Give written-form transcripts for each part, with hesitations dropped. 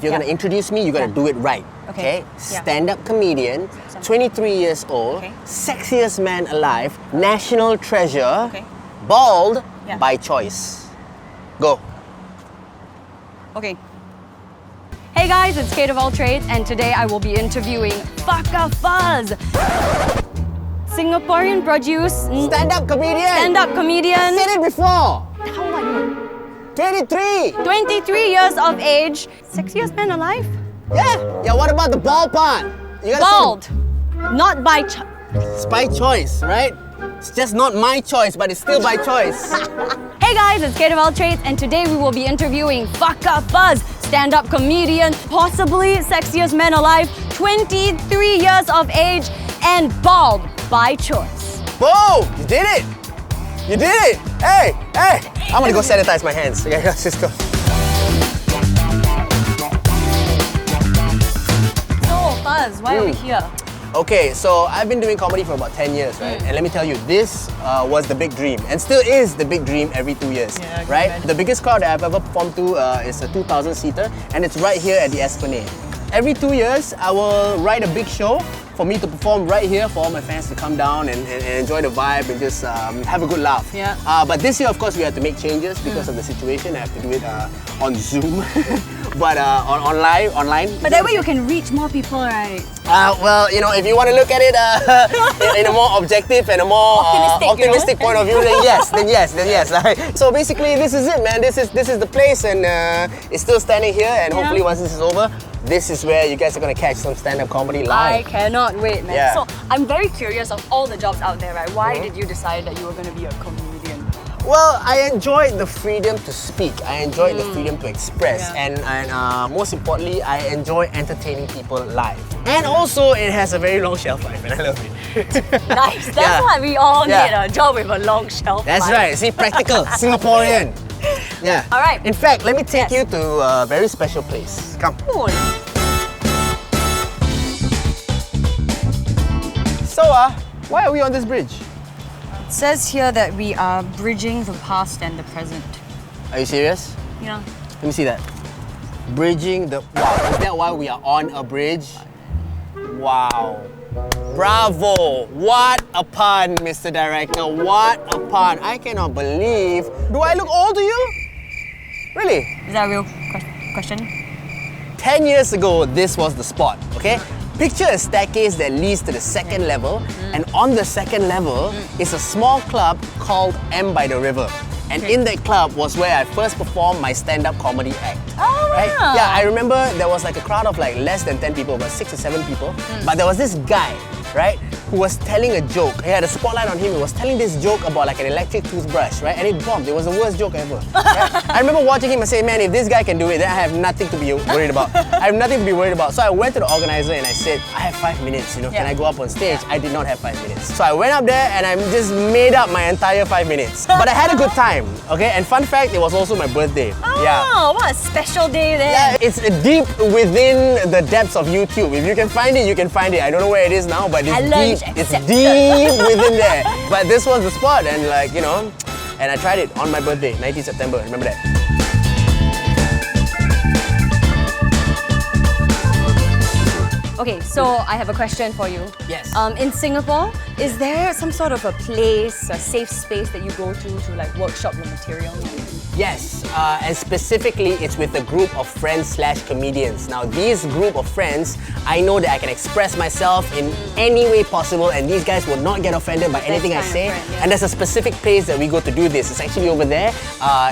you're going to introduce me, you got to do it right. Okay? Stand-up comedian, 23 years old, sexiest man alive, national treasure, bald by choice. Go. Okay. Hey guys, it's Kate of All Trades, and today I will be interviewing FakkahFuzz. Singaporean produce. Stand-up comedian. Stand-up comedian. Said it before. How old are you? 23. 23 years of age. Sexiest man alive? Yeah, what about the bald part? You gotta Bald. Not by choice. It's by choice, right? It's just not my choice, but it's still by choice. Hey guys, it's Kate of All Trades, and today we will be interviewing FakkahFuzz, stand-up comedian, possibly sexiest man alive, 23 years of age, and bald by choice. Boom! You did it! You did it! Hey! I'm gonna go sanitize my hands. Okay, let's just go. So, Fuzz, why are we here? Okay, so I've been doing comedy for about 10 years, right? And let me tell you, this was the big dream, and still is the big dream every 2 years, right? The biggest crowd that I've ever performed to is a 2,000-seater, and it's right here at the Esplanade. Every 2 years, I will write a big show for me to perform right here for all my fans to come down and enjoy the vibe and just have a good laugh. But this year, of course, we had to make changes because of the situation. I have to do it on Zoom, but online. But that way you can reach more people, right? Well, you know, if you want to look at it in a more objective and a more optimistic point of view, then yes. So basically, this is it, man. This is the place, and it's still standing here. And hopefully, once this is over, this is where you guys are gonna catch some stand-up comedy live. I cannot wait, man. So I'm very curious of all the jobs out there, right? Why did you decide that you were gonna be a comedian? Well, I enjoyed the freedom to speak. I enjoyed the freedom to express, and most importantly, I enjoy entertaining people live. And also, it has a very long shelf life, and I love it. Nice. That's why we all need a job with a long shelf life. That's right. See, practical, Singaporean. Yeah. All right. In fact, let me take you to a very special place. Come. Cool. So, why are we on this bridge? It says here that we are bridging the past and the present. Are you serious? Yeah. Let me see that. Bridging the... Wow, is that why we are on a bridge? Wow. Bravo! What a pun, Mr. Director. What a pun. I cannot believe... Do I look old to you? Really? Is that a real question? 10 years ago, this was the spot, okay? Picture a staircase that leads to the second level, and on the second level is a small club called M by the River. And in that club was where I first performed my stand-up comedy act. Oh, right? wow. Yeah, I remember there was like a crowd of like less than 10 people, about 6 or 7 people. But there was this guy, right, who was telling a joke. He had a spotlight on him. He was telling this joke about like an electric toothbrush, right? And it bombed. It was the worst joke ever. Right? I remember watching him and saying, man, if this guy can do it, then I have nothing to be worried about. I have nothing to be worried about. So I went to the organizer and I said, I have 5 minutes, you know, can I go up on stage? I did not have 5 minutes. So I went up there and I just made up my entire 5 minutes. But I had a good time, okay? And fun fact, it was also my birthday. Oh, what a special day there. Yeah, it's deep within the depths of YouTube. If you can find it, you can find it. I don't know where it is now, but it's deep. It's deep within there. But this was the spot, and like, you know, and I tried it on my birthday, 19th September. Remember that? Okay, so I have a question for you. Yes. In Singapore, is there some sort of a place, a safe space that you go to like workshop your material? Yes, and specifically it's with a group of friends/comedians. Now these group of friends, I know that I can express myself in any way possible, and these guys will not get offended by anything I say. And there's a specific place that we go to do this. It's actually over there.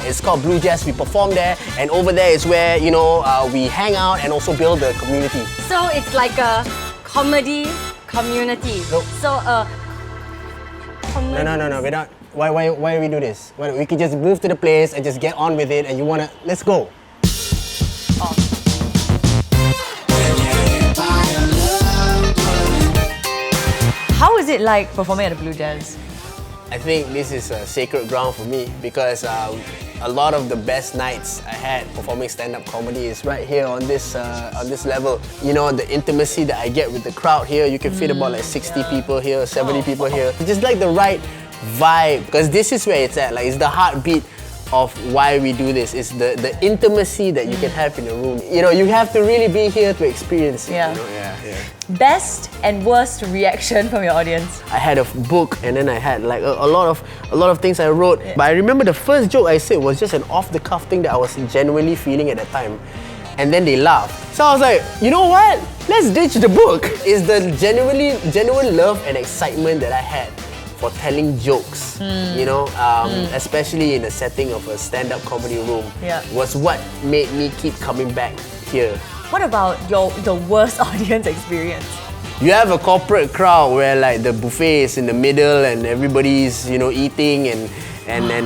It's called Blue Jazz. We perform there, and over there is where, you know, we hang out and also build the community. So it's like a comedy community. No. So No, we're not. Why do we do this? We could just move to the place and just get on with it, and you wanna... Let's go. How is it like performing at the Blue Jazz? I think this is a sacred ground for me because a lot of the best nights I had performing stand-up comedy is right here on this level. You know, the intimacy that I get with the crowd here, you can fit about like 60 people here, 70 people here. It's just like the right vibe, because this is where it's at. Like, it's the heartbeat of why we do this is the intimacy that you can have in a room. You know, you have to really be here to experience it. Yeah. You know? Yeah. Best and worst reaction from your audience? I had a book and then I had like a lot of things I wrote. Yeah. But I remember the first joke I said was just an off-the-cuff thing that I was genuinely feeling at the time. And then they laughed. So I was like, you know what? Let's ditch the book. It's the genuine love and excitement that I had for telling jokes, you know, especially in the setting of a stand-up comedy room, was what made me keep coming back here. What about the worst audience experience? You have a corporate crowd where like the buffet is in the middle and everybody's, you know, eating and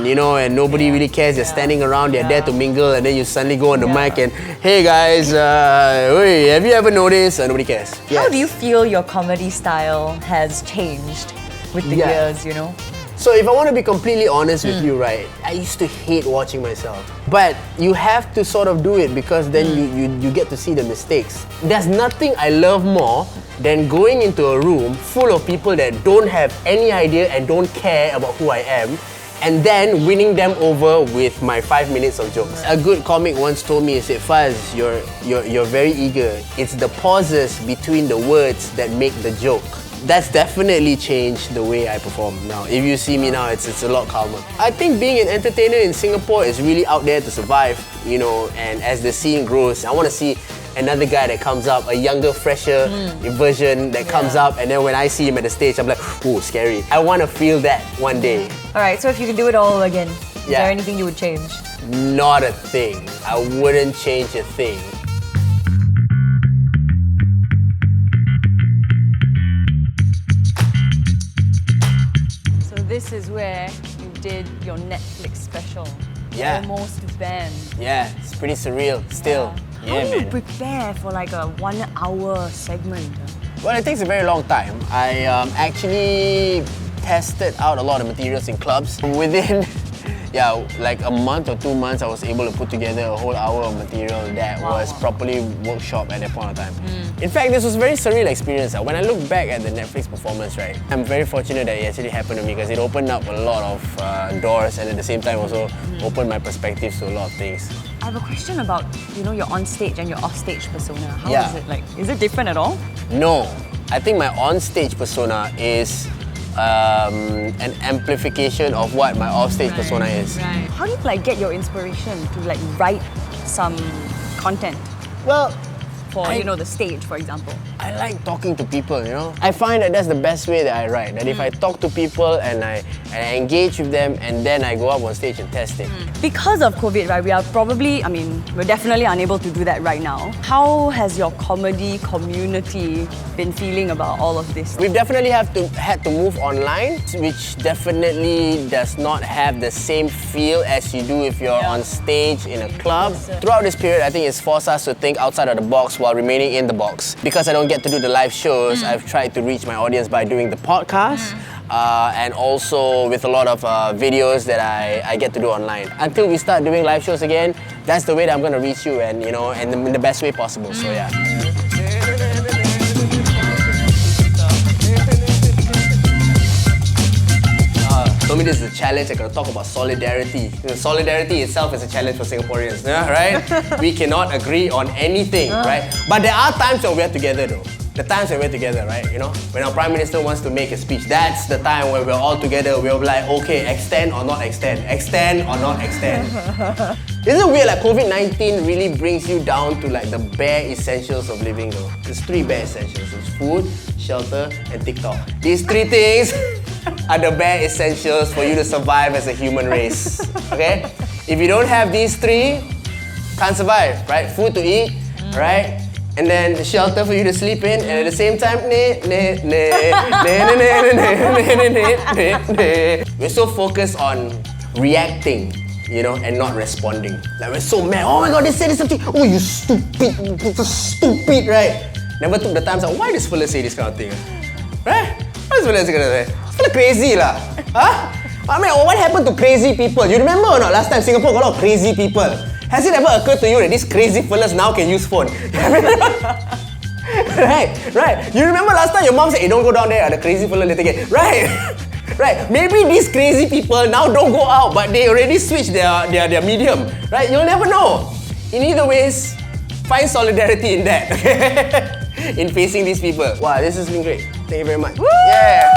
you know, and nobody really cares. They're standing around, they're there to mingle, and then you suddenly go on the mic and, hey guys, hey, have you ever noticed? Nobody cares. How do you feel your comedy style has changed with the years, you know? So if I want to be completely honest with you, right, I used to hate watching myself. But you have to sort of do it because then you get to see the mistakes. There's nothing I love more than going into a room full of people that don't have any idea and don't care about who I am, and then winning them over with my 5 minutes of jokes. A good comic once told me, he said, Fuzz, you're very eager. It's the pauses between the words that make the joke. That's definitely changed the way I perform now. If you see me now, it's a lot calmer. I think being an entertainer in Singapore is really out there to survive, you know, and as the scene grows, I want to see another guy that comes up, a younger, fresher version that comes up, and then when I see him at the stage, I'm like, ooh, scary. I want to feel that one day. Alright, so if you could do it all again, is there anything you would change? Not a thing. I wouldn't change a thing. This is where you did your Netflix special. Yeah. Almost Banned. Yeah, it's pretty surreal still. How do you prepare for like a 1 hour segment? Well, it takes a very long time. I actually tested out a lot of materials in clubs. Within like a month or 2 months, I was able to put together a whole hour of material that was properly workshopped at that point of time. In fact, this was a very surreal experience. When I look back at the Netflix performance, right, I'm very fortunate that it actually happened to me because it opened up a lot of doors and at the same time also opened my perspectives to a lot of things. I have a question about, you know, your on-stage and your off-stage persona. How is it like? Is it different at all? No. I think my on-stage persona is an amplification of what my off-stage persona is. How do you like get your inspiration to like write some content? Well, for you know, the stage, for example. I like talking to people, you know. I find that that's the best way that I write. That if I talk to people and I engage with them and then I go up on stage and test it. Because of COVID, right, we are probably, I mean, we're definitely unable to do that right now. How has your comedy community been feeling about all of this? We've definitely had to move online, which definitely does not have the same feel as you do if you're on stage in a club. Throughout this period, I think it's forced us to think outside of the box while remaining in the box. Because I don't get to do the live shows, I've tried to reach my audience by doing the podcast and also with a lot of videos that I get to do online. Until we start doing live shows again, that's the way that I'm going to reach you and, you know, and in the best way possible, so yeah. Told me this is a challenge. I gotta talk about solidarity. You know, solidarity itself is a challenge for Singaporeans, right? We cannot agree on anything, right? But there are times when we're together though. The times when we're together, right? You know, when our Prime Minister wants to make a speech, that's the time where we're all together. We're like, okay, extend or not extend, extend or not extend. Isn't it weird? Like COVID-19 really brings you down to like the bare essentials of living though. There's 3 bare essentials. It's food, shelter, and TikTok. These 3 things are the bare essentials for you to survive as a human race. Okay? If you don't have these 3, can't survive, right? Food to eat, right? And then shelter for you to sleep in, and at the same time, we're so focused on reacting, you know, and not responding. Like we're so mad. Oh my God, they said something. Oh, you stupid, right? Never took the time to say, why does fella say this kind of thing? Right? Why does fella say this? It's fella crazy lah. Huh? I mean, what happened to crazy people? You remember or not? Last time Singapore got a lot of crazy people. Has it ever occurred to you that these crazy fellas now can use phone? Right. You remember last time your mom said, hey, don't go down there, the crazy fella later get. Right? Right? Maybe these crazy people now don't go out, but they already switched their medium. Right? You'll never know. In either ways, find solidarity in that. In facing these people. Wow, this has been great. Thank you very much. Woo! Yeah.